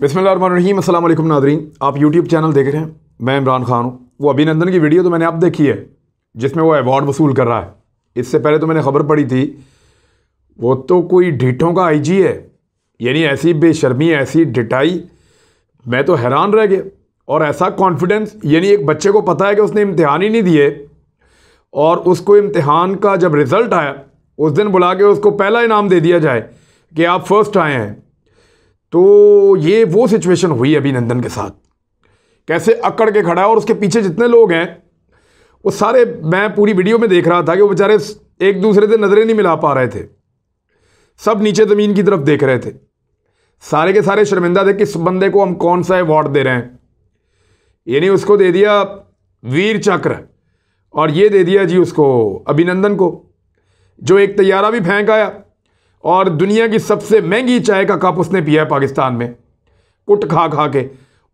बिस्मिल्लाहिर्रहमानिर्रहीम, अस्सलाम वालेकुम नादरीन। आप यूट्यूब चैनल देख रहे हैं, मैं इमरान खान हूँ। वो अभिनंदन की वीडियो तो मैंने अब देखी है जिसमें वो अवार्ड वसूल कर रहा है। इससे पहले तो मैंने खबर पढ़ी थी वो तो कोई ढीठों का आईजी है, यानी ऐसी बेशर्मी, ऐसी ढिठाई, मैं तो हैरान रह गया। और ऐसा कॉन्फिडेंस, यानी एक बच्चे को पता है कि उसने इम्तिहान ही नहीं दिए और उसको इम्तिहान का जब रिज़ल्ट आया उस दिन बुला के उसको पहला इनाम दे दिया जाए कि आप फर्स्ट आए हैं। तो ये वो सिचुएशन हुई अभिनंदन के साथ, कैसे अकड़ के खड़ा है। और उसके पीछे जितने लोग हैं वो सारे, मैं पूरी वीडियो में देख रहा था कि वो बेचारे एक दूसरे से नज़रें नहीं मिला पा रहे थे, सब नीचे ज़मीन की तरफ देख रहे थे। सारे के सारे शर्मिंदा थे किस बंदे को हम कौन सा अवार्ड दे रहे हैं। यानी उसको दे दिया वीर चक्र और ये दे दिया जी उसको अभिनंदन को, जो एक तैयारा भी फेंक आया और दुनिया की सबसे महंगी चाय का कप उसने पिया है पाकिस्तान में, कुट खा खा के।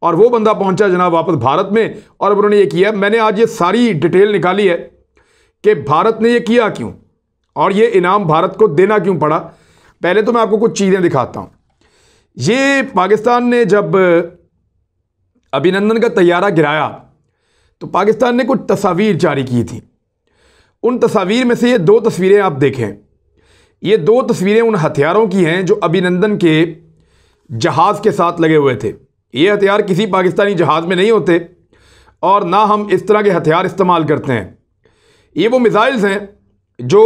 और वो बंदा पहुंचा जनाब वापस भारत में और उन्होंने ये किया। मैंने आज ये सारी डिटेल निकाली है कि भारत ने ये किया क्यों और ये इनाम भारत को देना क्यों पड़ा। पहले तो मैं आपको कुछ चीज़ें दिखाता हूँ। ये पाकिस्तान ने जब अभिनंदन का तैयारा गिराया तो पाकिस्तान ने कुछ तस्वीर जारी की थी। उन तस्वीर में से ये दो तस्वीरें आप देखें। ये दो तस्वीरें उन हथियारों की हैं जो अभिनंदन के जहाज़ के साथ लगे हुए थे। ये हथियार किसी पाकिस्तानी जहाज़ में नहीं होते और ना हम इस तरह के हथियार इस्तेमाल करते हैं। ये वो मिसाइल्स हैं जो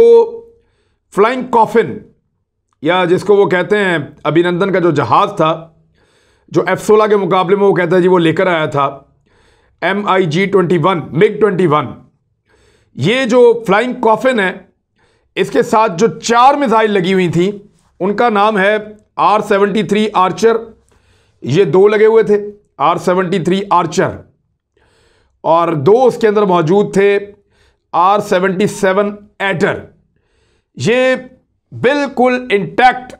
फ्लाइंग कॉफिन, या जिसको वो कहते हैं अभिनंदन का जो जहाज़ था, जो F-16 के मुकाबले में वो कहता है जी वो लेकर आया था, MiG-21, MiG-21। ये जो फ्लाइंग कॉफिन है, इसके साथ जो 4 मिसाइल लगी हुई थी उनका नाम है R-73 आर्चर। ये 2 लगे हुए थे R-73 आर्चर, और 2 उसके अंदर मौजूद थे R-77 एडर। ये बिल्कुल इंटैक्ट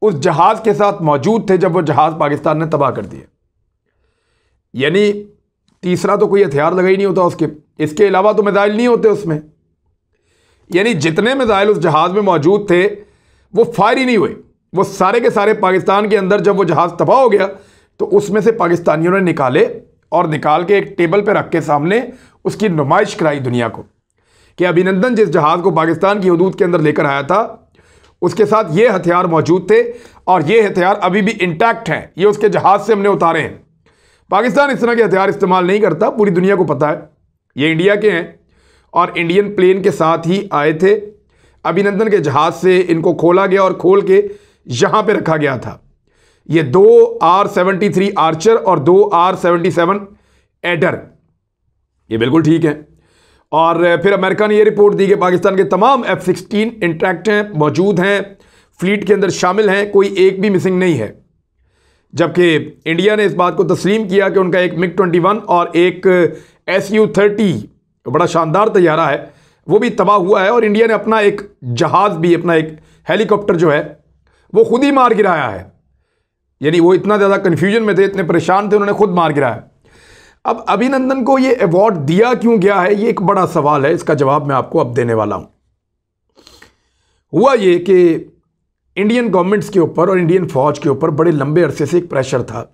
उस जहाज के साथ मौजूद थे जब वो जहाज पाकिस्तान ने तबाह कर दिया। यानी तीसरा तो कोई हथियार लगा ही नहीं होता उसके, इसके अलावा तो मिसाइल नहीं होते उसमें। यानी जितने मिसाइल उस जहाज में मौजूद थे वो फायर ही नहीं हुए, वो सारे के सारे पाकिस्तान के अंदर। जब वो जहाज तबाह हो गया तो उसमें से पाकिस्तानियों ने निकाले और निकाल के एक टेबल पे रख के सामने उसकी नुमाइश कराई दुनिया को कि अभिनंदन जिस जहाज को पाकिस्तान की हदूद के अंदर लेकर आया था उसके साथ ये हथियार मौजूद थे और ये हथियार अभी भी इंटैक्ट हैं, ये उसके जहाज से हमने उतारे हैं। पाकिस्तान इस तरह के हथियार इस्तेमाल नहीं करता, पूरी दुनिया को पता है। ये इंडिया के हैं और इंडियन प्लेन के साथ ही आए थे। अभिनंदन के जहाज से इनको खोला गया और खोल के यहां पे रखा गया था। ये 2 R-73 आर्चर और 2 R-77 एडर, ये बिल्कुल ठीक है। और फिर अमेरिका ने ये रिपोर्ट दी कि पाकिस्तान के तमाम F-16 इंटैक्ट हैं, मौजूद हैं, फ्लीट के अंदर शामिल हैं, कोई एक भी मिसिंग नहीं है। जबकि इंडिया ने इस बात को तस्लीम किया कि उनका एक MiG-21 और एक Su-30 बड़ा शानदार तैयारा है, वो भी तबाह हुआ है। और इंडिया ने अपना एक जहाज़ भी, अपना एक हेलीकॉप्टर जो है वो खुद ही मार गिराया है। यानी वो इतना ज़्यादा कन्फ्यूजन में थे, इतने परेशान थे, उन्होंने खुद मार गिराया। अब अभिनंदन को ये अवार्ड दिया क्यों गया है, ये एक बड़ा सवाल है। इसका जवाब मैं आपको अब देने वाला हूं। हुआ ये कि इंडियन गवर्नमेंट्स के ऊपर और इंडियन फौज के ऊपर बड़े लंबे अरसे से एक प्रेशर था।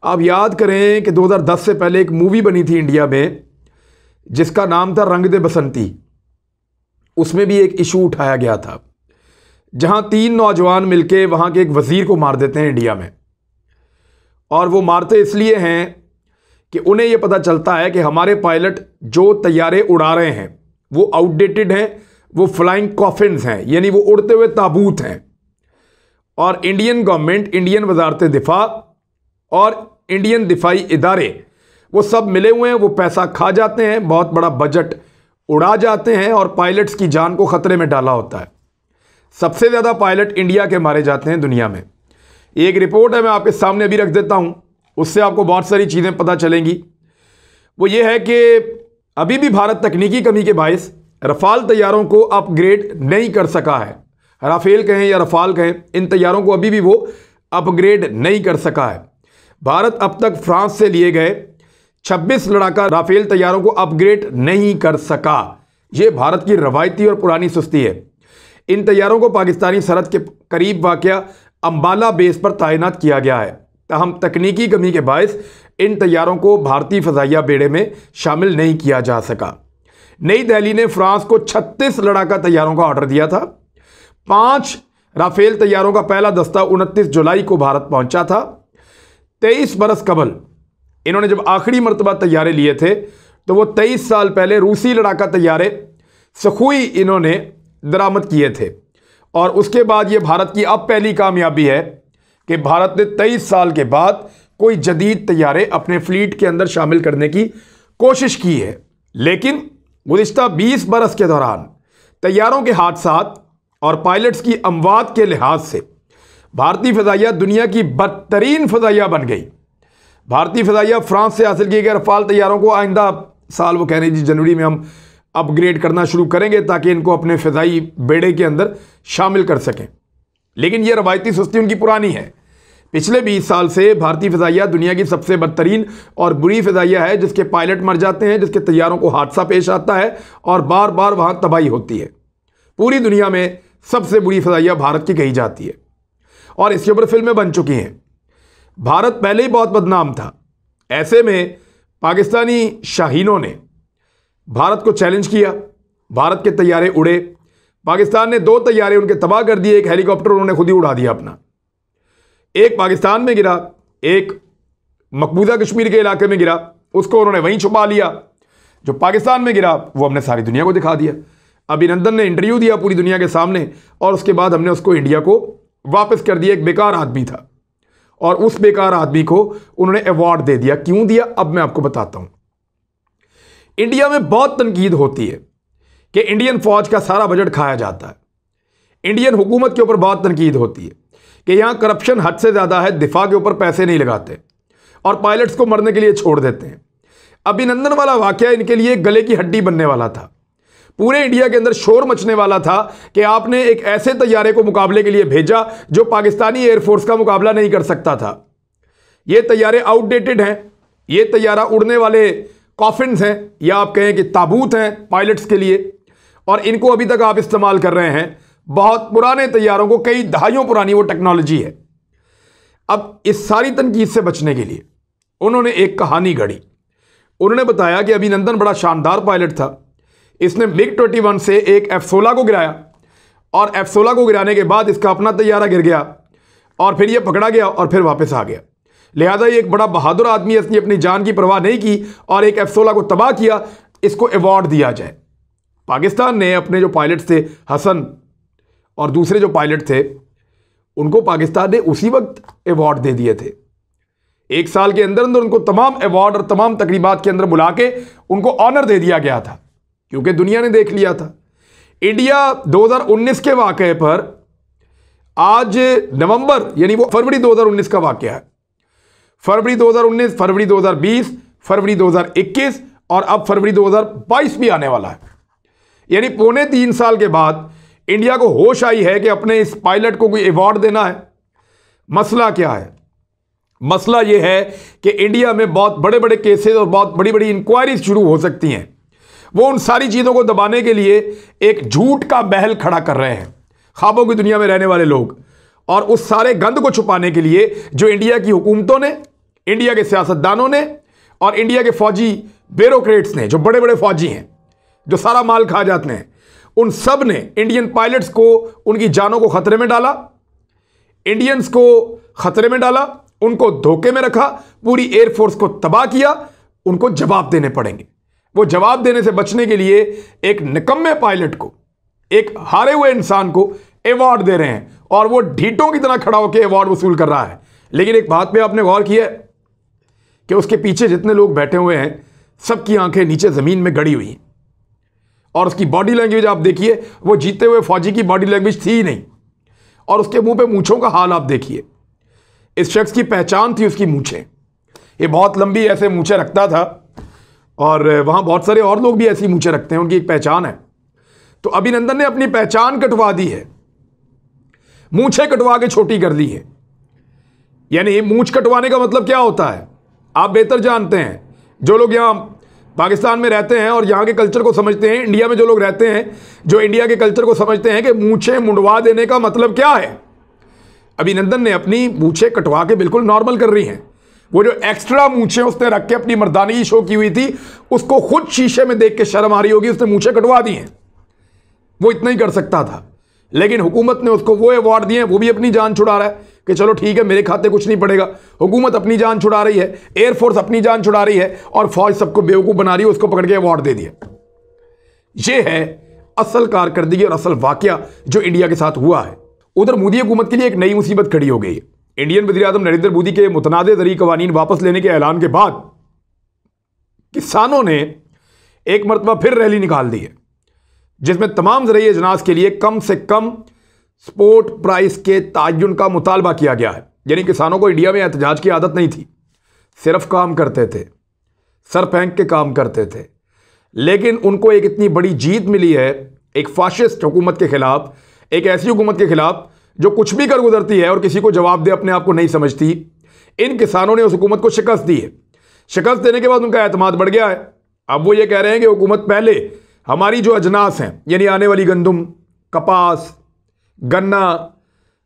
आप याद करें कि 2010 से पहले एक मूवी बनी थी इंडिया में जिसका नाम था रंग दे बसंती। उसमें भी एक इशू उठाया गया था जहां 3 नौजवान मिलके वहां के एक वजीर को मार देते हैं इंडिया में। और वो मारते इसलिए हैं कि उन्हें यह पता चलता है कि हमारे पायलट जो तैयारे उड़ा रहे हैं वो आउटडेटेड हैं, वो फ्लाइंग कॉफिन्स हैं, यानी वो उड़ते हुए ताबूत हैं। और इंडियन गवर्नमेंट, इंडियन वजारत दिफा और इंडियन दिफाई इदारे वो सब मिले हुए हैं, वो पैसा खा जाते हैं, बहुत बड़ा बजट उड़ा जाते हैं और पायलट्स की जान को खतरे में डाला होता है। सबसे ज़्यादा पायलट इंडिया के मारे जाते हैं दुनिया में। एक रिपोर्ट है, मैं आपके सामने अभी रख देता हूं, उससे आपको बहुत सारी चीज़ें पता चलेंगी। वो ये है कि अभी भी भारत तकनीकी कमी के बायस रफाल तैयारों को अपग्रेड नहीं कर सका है। राफेल कहें या रफाल कहें, इन तैयारों को अभी भी वो अपग्रेड नहीं कर सका है। भारत अब तक फ्रांस से लिए गए 26 लड़ाका राफेल तैयारों को अपग्रेड नहीं कर सका। ये भारत की रवायती और पुरानी सुस्ती है। इन तैयारों को पाकिस्तानी सरहद के करीब वाक़या अंबाला बेस पर तैनात किया गया है। ताहम तकनीकी कमी के बायस इन तैयारों को भारतीय फ़ज़ाइया बेड़े में शामिल नहीं किया जा सका। नई दिल्ली ने फ्रांस को 36 लड़ाका तैयारों का ऑर्डर दिया था। 5 राफेल तैयारों का पहला दस्ता 29 जुलाई को भारत पहुंचा था। 23 बरस कबल इन्होंने जब आखिरी मरतबा तैयारे लिए थे तो वो 23 साल पहले रूसी लड़ाका तैयारे सखुई इन्होंने दरामद किए थे। और उसके बाद ये भारत की अब पहली कामयाबी है कि भारत ने 23 साल के बाद कोई जदीद तैयारे अपने फ्लीट के अंदर शामिल करने की कोशिश की है। लेकिन गुज़िश्ता 20 बरस के दौरान तैयारों के हादसात और पायलट्स की अमवात के लिहाज से भारतीय फ़ज़ाइया दुनिया की बदतरीन फ़ज़ाइया बन गई। भारतीय फ़ज़ाइया फ्रांस से हासिल किए गए रफ़ाल तैयारों को आइंदा साल, वो कह रहे हैं जी जनवरी में हम अपग्रेड करना शुरू करेंगे ताकि इनको अपने फ़ज़ाई बेड़े के अंदर शामिल कर सकें। लेकिन यह रवायती सुस्ती उनकी पुरानी है। पिछले 20 साल से भारतीय फ़ज़ाइया दुनिया की सबसे बदतरीन और बुरी फ़ज़ाइया है, जिसके पायलट मर जाते हैं, जिसके तैयारों को हादसा पेश आता है और बार बार वहाँ तबाही होती है। पूरी दुनिया में सबसे बुरी फ़ज़ाइया भारत की कही जाती है और इसके ऊपर फिल्में बन चुकी हैं। भारत पहले ही बहुत बदनाम था। ऐसे में पाकिस्तानी शाहीनों ने भारत को चैलेंज किया। भारत के तैयारे उड़े। पाकिस्तान ने 2 तैयारे उनके तबाह कर दिए। एक हेलीकॉप्टर उन्होंने खुद ही उड़ा दिया अपना। एक पाकिस्तान में गिरा, एक मकबूजा कश्मीर के इलाके में गिरा, उसको उन्होंने वहीं छुपा लिया। जो पाकिस्तान में गिरा वो हमने सारी दुनिया को दिखा दिया। अभिनंदन ने इंटरव्यू दिया पूरी दुनिया के सामने और उसके बाद हमने उसको इंडिया को वापस कर दिया। एक बेकार आदमी था और उस बेकार आदमी को उन्होंने अवार्ड दे दिया। क्यों दिया, अब मैं आपको बताता हूं। इंडिया में बहुत तनकीद होती है कि इंडियन फौज का सारा बजट खाया जाता है। इंडियन हुकूमत के ऊपर बहुत तनकीद होती है कि यहां करप्शन हद से ज़्यादा है, दिफा के ऊपर पैसे नहीं लगाते और पायलट्स को मरने के लिए छोड़ देते हैं। अभिनंदन वाला वाकया इनके लिए गले की हड्डी बनने वाला था। पूरे इंडिया के अंदर शोर मचने वाला था कि आपने एक ऐसे तैयारे को मुकाबले के लिए भेजा जो पाकिस्तानी एयरफोर्स का मुकाबला नहीं कर सकता था। ये तैयारे आउटडेटेड हैं, ये तैयारा उड़ने वाले कॉफिन्स हैं या आप कहें कि ताबूत हैं पायलट्स के लिए, और इनको अभी तक आप इस्तेमाल कर रहे हैं। बहुत पुराने तैयारों को, कई दहाइयों पुरानी वो टेक्नोलॉजी है। अब इस सारी तनकीद से बचने के लिए उन्होंने एक कहानी गढ़ी। उन्होंने बताया कि अभिनंदन बड़ा शानदार पायलट था। इसने MiG-21 से एक F-16 को गिराया और F-16 को गिराने के बाद इसका अपना तैयारा गिर गया और फिर यह पकड़ा गया और फिर वापस आ गया। लिहाजा ये एक बड़ा बहादुर आदमी है, इसने अपनी जान की परवाह नहीं की और एक F-16 को तबाह किया। इसको अवार्ड दिया जाए। पाकिस्तान ने अपने जो पायलट थे, हसन और दूसरे जो पायलट थे, उनको पाकिस्तान ने उसी वक्त अवार्ड दे दिए थे। 1 साल के अंदर अंदर उनको तमाम अवार्ड और तमाम तकरीबात के अंदर बुला के उनको ऑनर दे दिया गया था, क्योंकि दुनिया ने देख लिया था। इंडिया 2019 के वाक़े पर आज नवंबर यानी वो फरवरी 2019 का वाक़या है। फरवरी 2019, फरवरी 2020, फरवरी 2021 और अब फरवरी 2022 भी आने वाला है। यानी 3.25 साल के बाद इंडिया को होश आई है कि अपने इस पायलट को कोई अवार्ड देना है। मसला क्या है? मसला यह है कि इंडिया में बहुत बड़े बड़े केसेस और बहुत बड़ी बड़ी इंक्वायरीज शुरू हो सकती हैं। वो उन सारी चीज़ों को दबाने के लिए एक झूठ का महल खड़ा कर रहे हैं ख्वाबों की दुनिया में रहने वाले लोग, और उस सारे गंद को छुपाने के लिए जो इंडिया की हुकूमतों ने, इंडिया के सियासतदानों ने और इंडिया के फौजी ब्यूरोक्रेट्स ने, जो बड़े बड़े फौजी हैं जो सारा माल खा जाते हैं, उन सब ने इंडियन पायलट्स को, उनकी जानों को खतरे में डाला, इंडियंस को खतरे में डाला, उनको धोखे में रखा, पूरी एयरफोर्स को तबाह किया। उनको जवाब देने पड़ेंगे। वो जवाब देने से बचने के लिए एक निकम्मे पायलट को, एक हारे हुए इंसान को अवार्ड दे रहे हैं और वो ढीठों की तरह खड़ा होकर अवार्ड वसूल कर रहा है। लेकिन एक बात पे आपने गौर किया है कि उसके पीछे जितने लोग बैठे हुए हैं सबकी आंखें नीचे जमीन में गड़ी हुई हैं और उसकी बॉडी लैंग्वेज आप देखिए, वो जीते हुए फौजी की बॉडी लैंग्वेज थी ही नहीं। और उसके मुंह पे मूंछों का हाल आप देखिए। इस शख्स की पहचान थी उसकी मूंछें। ये बहुत लंबी ऐसे मूंछें रखता था और वहाँ बहुत सारे और लोग भी ऐसी मूंछें रखते हैं, उनकी एक पहचान है। तो अभिनंदन ने अपनी पहचान कटवा दी है, मूंछें कटवा के छोटी कर दी है। यानी मूंछ कटवाने का मतलब क्या होता है आप बेहतर जानते हैं। जो लोग यहाँ पाकिस्तान में रहते हैं और यहाँ के कल्चर को समझते हैं, इंडिया में जो लोग रहते हैं जो इंडिया के कल्चर को समझते हैं कि मूंछें मुंडवा देने का मतलब क्या है। अभिनंदन ने अपनी मूछें कटवा के बिल्कुल नॉर्मल कर रही हैं। वो जो एक्स्ट्रा मूछें उसने रख के अपनी मर्दानगी शो की हुई थी, उसको खुद शीशे में देख के शर्म आ रही होगी, उसने मूछें कटवा दी हैं। वो इतना ही कर सकता था, लेकिन हुकूमत ने उसको वो अवार्ड दिए, वो भी अपनी जान छुड़ा रहा है कि चलो ठीक है, मेरे खाते कुछ नहीं पड़ेगा। हुकूमत अपनी जान छुड़ा रही है, एयरफोर्स अपनी जान छुड़ा रही है, और फौज सबको बेवकूफ़ बना रही है, उसको पकड़ के अवार्ड दे दिया। ये है असल कारकर्दगी और असल वाकया जो इंडिया के साथ हुआ है। उधर मोदी हुकूमत के लिए एक नई मुसीबत खड़ी हो गई है। इंडियन वज़ीर-ए-आज़म नरेंद्र मोदी के मुतनाज़ ज़रूरी कवानीन वापस लेने के ऐलान के बाद किसानों ने एक मरतबा फिर रैली निकाल दी है, जिसमें तमाम ज़रूरी अजनास के लिए कम से कम सपोर्ट प्राइस के तयन का मुतालबा किया गया है। यानी किसानों को इंडिया में एहतजाज की आदत नहीं थी, सिर्फ काम करते थे, सर फेंक के काम करते थे, लेकिन उनको एक इतनी बड़ी जीत मिली है एक फाशिस्ट हुकूमत के खिलाफ, एक ऐसी हुकूमत के खिलाफ जो कुछ भी कर गुजरती है और किसी को जवाब दे अपने आप को नहीं समझती। इन किसानों ने उस हुकूमत को शिकस्त दी है। शिकस्त देने के बाद उनका एतमाद बढ़ गया है। अब वो ये कह रहे हैं कि हुकूमत पहले हमारी जो अजनास हैं, यानी आने वाली गंदम, कपास, गन्ना,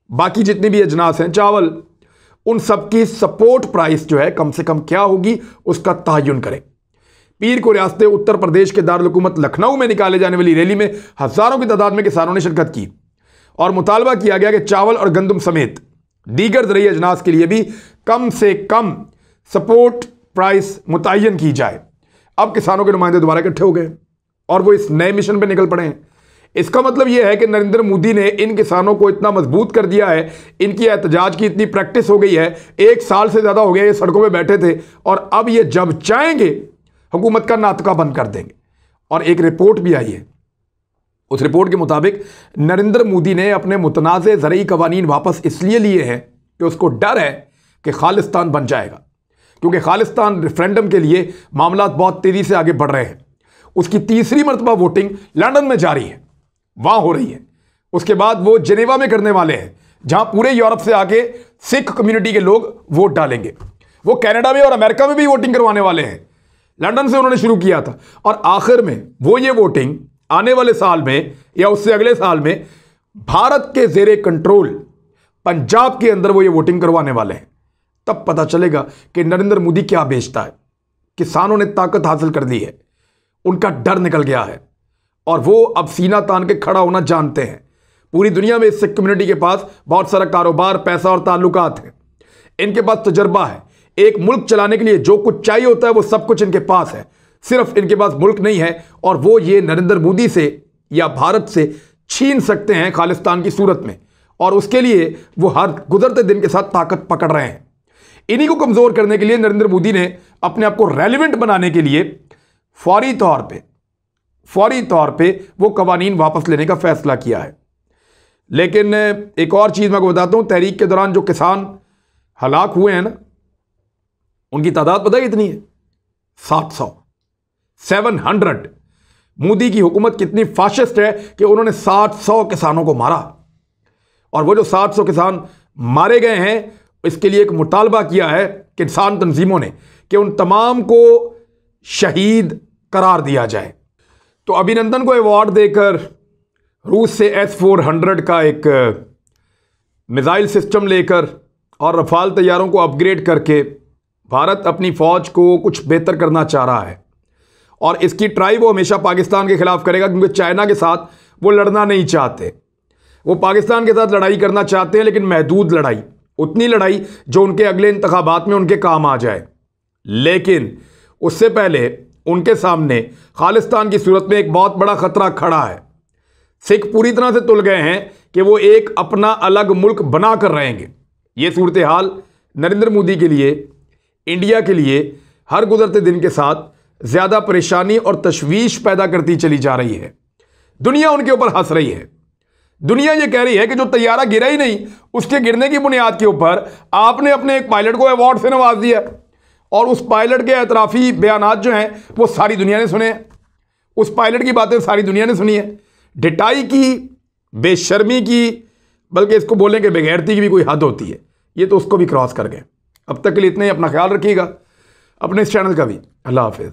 बाकी जितनी भी अजनास हैं, चावल, उन सब की सपोर्ट प्राइस जो है कम से कम क्या होगी उसका तयन करें। पीर को रियासत उत्तर प्रदेश के दारुल हुकूमत लखनऊ में निकाले जाने वाली रैली में हजारों की तादाद में किसानों ने शिरकत की और मुतालबा किया गया कि चावल और गंदम समेत दीगर ज़रूरी अजनास के लिए भी कम से कम सपोर्ट प्राइस मुतय्यन की जाए। अब किसानों के नुमाइंदे दोबारा इकट्ठे हो गए और वो इस नए मिशन पर निकल पड़े हैं। इसका मतलब यह है कि नरेंद्र मोदी ने इन किसानों को इतना मजबूत कर दिया है, इनकी एहतजाज की इतनी प्रैक्टिस हो गई है, 1 साल से ज़्यादा हो गया ये सड़कों में बैठे थे, और अब ये जब चाहेंगे हुकूमत का नातका बंद कर देंगे। और एक रिपोर्ट भी आई है, उस रिपोर्ट के मुताबिक नरेंद्र मोदी ने अपने मुतनाज़े ज़रूरी कवानीन वापस इसलिए लिए हैं कि उसको डर है कि खालिस्तान बन जाएगा, क्योंकि खालिस्तान रेफरेंडम के लिए मामला बहुत तेज़ी से आगे बढ़ रहे हैं। उसकी तीसरी मरतबा वोटिंग लंदन में जारी है, वहाँ हो रही है। उसके बाद वो जेनेवा में करने वाले हैं, जहाँ पूरे यूरोप से आके सिख कम्युनिटी के लोग वोट डालेंगे। वो कनाडा में और अमेरिका में भी वोटिंग करवाने वाले हैं। लंदन से उन्होंने शुरू किया था और आखिर में वो ये वोटिंग आने वाले साल में या उससे अगले साल में भारत के ज़ेरे कंट्रोल पंजाब के अंदर वो ये वोटिंग करवाने वाले हैं। तब पता चलेगा कि नरेंद्र मोदी क्या बेचता है। किसानों ने ताकत हासिल कर ली है, उनका डर निकल गया है और वो अब सीना तान के खड़ा होना जानते हैं। पूरी दुनिया में इस सिख कम्युनिटी के पास बहुत सारा कारोबार, पैसा और ताल्लुकात है। इनके पास तजर्बा है। एक मुल्क चलाने के लिए जो कुछ चाहिए होता है वो सब कुछ इनके पास है, सिर्फ इनके पास मुल्क नहीं है, और वो ये नरेंद्र मोदी से या भारत से छीन सकते हैं खालिस्तान की सूरत में, और उसके लिए वो हर गुजरते दिन के साथ ताकत पकड़ रहे हैं। इन्हीं को कमज़ोर करने के लिए नरेंद्र मोदी ने अपने आप को रेलिवेंट बनाने के लिए फौरी तौर पे वो कवानीन वापस लेने का फैसला किया है। लेकिन एक और चीज़ मैं आपको बताता हूँ, तहरीक के दौरान जो किसान हलाक हुए हैं ना, उनकी तादाद पता है कितनी है? 700। मोदी की हुकूमत कितनी फाशिस्ट है कि उन्होंने 700 किसानों को मारा, और वो जो 700 किसान मारे गए हैं इसके लिए एक मुतालबा किया है किसान तंजीमों ने कि उन तमाम को शहीद करार दिया जाए। तो अभिनंदन को अवार्ड देकर रूस से S-400 का एक मिसाइल सिस्टम लेकर और रफाल तैयारों को अपग्रेड करके भारत अपनी फ़ौज को कुछ बेहतर करना चाह रहा है, और इसकी ट्राई वो हमेशा पाकिस्तान के खिलाफ करेगा, क्योंकि चाइना के साथ वो लड़ना नहीं चाहते। वो पाकिस्तान के साथ लड़ाई करना चाहते हैं, लेकिन महदूद लड़ाई, उतनी लड़ाई जो उनके अगले इंतखाबात में उनके काम आ जाए। लेकिन उससे पहले उनके सामने खालिस्तान की सूरत में एक बहुत बड़ा खतरा खड़ा है। सिख पूरी तरह से तुल गए हैं कि वो एक अपना अलग मुल्क बना कर रहेंगे। ये सूरत हाल नरेंद्र मोदी के लिए, इंडिया के लिए हर गुजरते दिन के साथ ज़्यादा परेशानी और तशवीश पैदा करती चली जा रही है। दुनिया उनके ऊपर हंस रही है। दुनिया ये कह रही है कि जो तैयारा गिरा ही नहीं, उसके गिरने की बुनियाद के ऊपर आपने अपने एक पायलट को अवार्ड से नवाज दिया, और उस पायलट के एतराफ़ी बयानात जो हैं वो सारी दुनिया ने सुने हैं। उस पायलट की बातें सारी दुनिया ने सुनी है। ढिठाई की, बेशर्मी की, बल्कि इसको बोलने के बेगैरती की भी कोई हद होती है। ये तो उसको भी क्रॉस कर गए। अब तक के लिए इतना ही। अपना ख्याल रखिएगा, अपने इस चैनल का भी। अल्लाह हाफिज़।